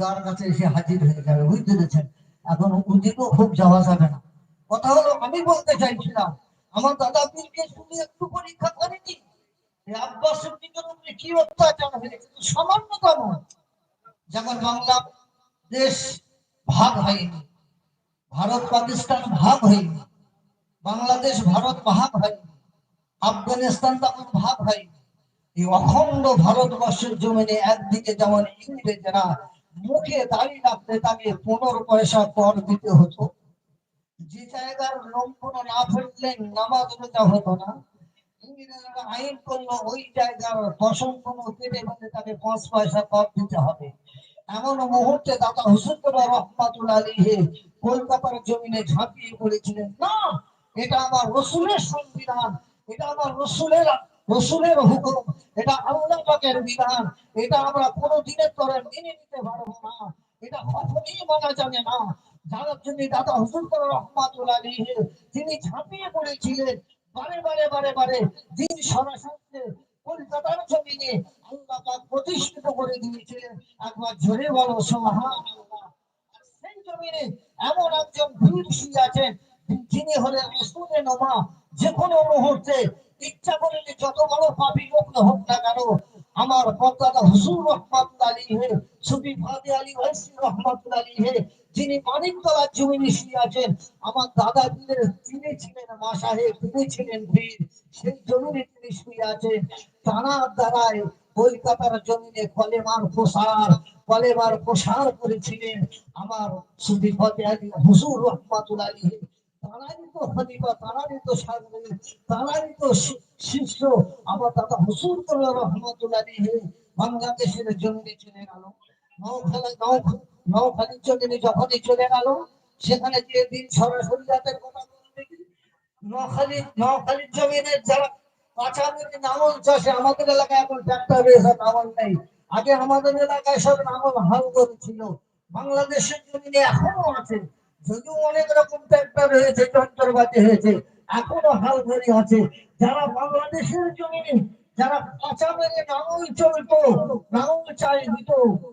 দ্বার কাছে এসে হাজির হয়ে যাবে, বুঝতে পেরেছেন? এখন ওদিকেও খুব যাওয়া যাবে না। কথা হলো, আমি বলতে চাইছিলাম, আমার দাদা পীরকে শুধু একটু পরীক্ষা করেনি, আব্বাস সিদ্দিকের উপরে কি অত্যাচার হয়েছে সামান্যতম। যেমন বাংলাদেশ ভাগ হয়নি, ভারত পাকিস্তান ভাগ হয়নি, বাংলাদেশ ভারত ভাগ হয়নি, আফগানিস্তান তখন ভাগ হয়নি। এই অখণ্ড ভারতবর্ষের জমিনে একদিকে যেমন ইংরেজরা মুখে দাঁড়িয়ে রাখতে তাকে 15 পয়সা কর দিতে হতো, যে জায়গার লম্ফন না ফেললে নামাজ রোজা হতো না, ইংরেজরা আইন করলো ওই জায়গার বসন্তন কেটে ফেলে তাকে 5 পয়সা কর দিতে হবে। এমন মুহূর্তে দাদা হুজুরুল্লাহ রহমাতুল্লাহ আলাইহি কলকাতার জমিনে ঝাঁপিয়ে পড়েছিলেন, না এটা আমার রসুলের সংবিধান, এটা আমার রসুলের হুকুম, এটা আল্লাহ পাকের বিধান, এটা আমরা কোনোদিনের তরে মেনে নিতে পারবো না, এটা কখনই মানা যাবে না। যার জন্য দাদা হুজুরুল্লাহ রহমাতুল্লাহ আলাইহি তিনি ঝাঁপিয়ে পড়েছিলেন। বারে বারে বারে বারে দিন সরাসরি কলকাতার জমিনে আল্লাহ পাক প্রতিষ্ঠিত করে দিয়েছিলেন। একবার জোরে বলো সুবহানাল্লাহ। সেই জমিনে এমন একজন বীর আছেন, যিনি হলেন রাসূলে নমা। যে কোনো মুহূর্তে ইচ্ছা করলে যত বড় পাপী লোক হোক না কেন, আমার পর্দাদা হুজুর রহমাতুল্লাহ আলাইহি সুফি ফাদে আলী ওয়াইসি রহমাতুল্লাহ আলাইহি যিনি মানিকতলার জমিনে শুয়ে আছেন, আমার দাদা পীরের তিনি ছিলেন মা সাহেব, তিনি ছিলেন বীর, সেই জমিনে তিনি শুয়ে আছেন। তানার দ্বারাই কলকাতার জমিনে কলেমার প্রসার করেছিলেন আমার সুফি ফাদে আলী হুজুর রহমাতুল্লাহ আলাইহি। তারাই তো খলিফা, তারাই তো সাগরে, তারাই তো শিষ্য আমার দাদা হুজুর রহমাতুল্লাহ আলাইহি বাংলাদেশের জমিনে চলে গেল। নওখালীর জমিনে যখনই চলে গেল, সেখানে যে দিন সরাসরি জাতের কথা বলতে, নোয়াখালীর জমিনে যারা কাঁচা জমি নাঙল চাষে, আমাদের এলাকায় এখন ট্রাক্টর এসব নাঙল নেই, আগে আমাদের এলাকায় সব নাঙল হাল করেছিল। বাংলাদেশের জমিনে এখনো আছে, যদিও অনেক রকম ট্রাক্টর হয়েছে, যন্ত্রপাতি হয়েছে, এখনো হাল ধরে আছে। যারা বাংলাদেশের জমিনে যারা কাঁচা মেরে নাঙল চলতো, নাঙল চাই দিত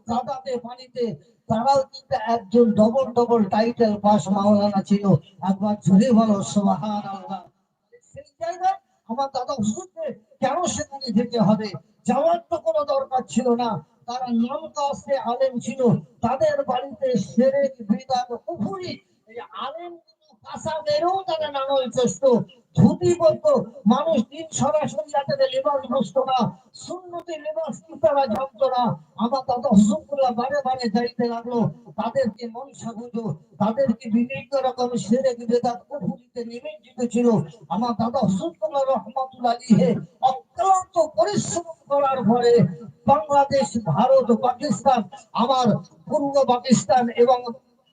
কাদাতে পানিতে, তারাও কিন্তু একজন ডবল ডবল টাইটেল পাস মাওলানা ছিল। একবার জোরে বলো সুবহানাল্লাহ। সেই জায়গায় আমার দাদা হুজুরকে কেন সেখানে যেতে হবে? যাওয়ার তো কোনো দরকার ছিল না। তারা নাম কাস্তে আলেম ছিল, তাদের বাড়িতে শিরক বিদআত কুফরি, এই আলেম কাঁচা মেরেও তারা নাঙল চষত, ধুতি পরতো। মানুষ দিন সরাসরি যাতে লেবাস বসতো না, সুন্নতি লেবাস কি তারা জানতো না। আমার দাদা হুজুরগুলা বারে বারে যাইতে লাগলো, তাদেরকে মনসা পুজো, তাদেরকে বিভিন্ন রকম শিরক বিদআত কুফরিতে নিমজ্জিত ছিল। আমার দাদা হুজুরুল্লাহ রহমাতুল্লাহ আলাইহি অক্লান্ত পরিশ্রম করার পরে বাংলাদেশ, ভারত, পাকিস্তান, আমার পূর্ব পাকিস্তান এবং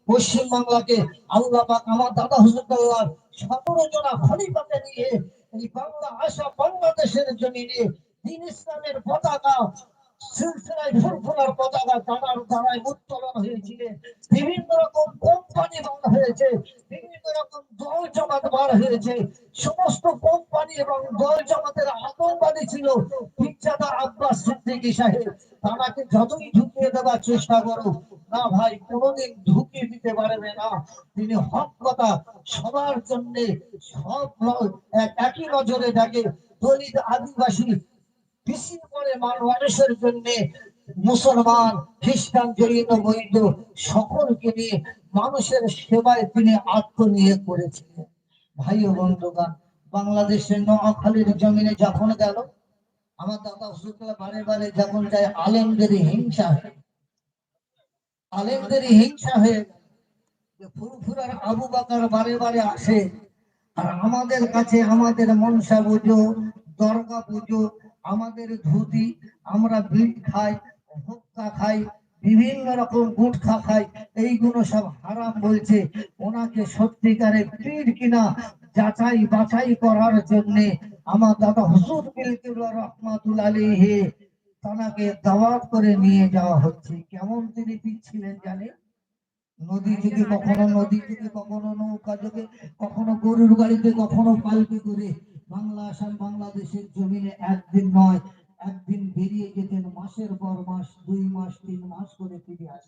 পশ্চিম বাংলাকে আল্লাহ পাক আমার দাদা হুজুরুল্লাহ 17 জনা খলিফাকে নিয়ে এই বাংলা আশা বাংলাদেশের জমিনে দ্বীন ইসলামের পতাকা সিলসিলায় ফুরফুরার পতাকা তারার দ্বারাই উত্তোলন হয়েছিল। বিভিন্ন রকম কোম্পানি বার হয়েছে, বিভিন্ন রকম দল জমাত বার হয়েছে। সমস্ত কোম্পানি এবং দল জমাতের আতঙ্কবাদী ছিল পিজ্জাদা আব্বাস সিদ্দিকী সাহেব। তারাকে যতই ঢুকিয়ে দেওয়ার চেষ্টা করো না ভাই, কোনোদিন ঢুকিয়ে দিতে পারবে না। তিনি হক কথা সবার জন্য সব একই নজরে দেখে। দলিত আদিবাসী বিশেষ করে মানুষের জন্য, মুসলমান খ্রিস্টান জৈন বৈদ্য সকলকে নিয়ে মানুষের সেবায় তিনি আত্মনিয়োগ করেছিলেন। ভাই ও বন্ধুগণ, বাংলাদেশের নোয়াখালীর জমিনে যখন গেল, আমার দাদা হুজুররা বারে বারে যখন যায়, আলেমদেরই হিংসা হয়ে গেল। ফুরফুরার আবু বকর বারে বারে আসে, আর আমাদের কাছে আমাদের মনসা পুজো, দরগা পুজো, আমাদের ধুতি, আমরা বিড়ি খাই, হুক্কা খাই, বিভিন্ন রকম গুটখা খাই, এইগুলো সব হারাম বলছে। ওনাকে সত্যিকারে পীর কিনা যাচাই বাছাই করার জন্য আমার দাদা হুজুর বিলকিবলা রহমাতুল্লাহ আলাইহি তাকে দাওয়াত করে নিয়ে যাওয়া হচ্ছে। কেমন তিনি পীর ছিলেন জানেন? নদী যুগে, কখনো নৌকা যুগে, কখনো গরুর গাড়িতে, কখনো পালকি করে বাংলা আসাম বাংলাদেশের জমিনে একদিন নয়, একদিন বেরিয়ে যেতেন, মাসের পর মাস, 2 মাস 3 মাস করে ফিরে আসতেন।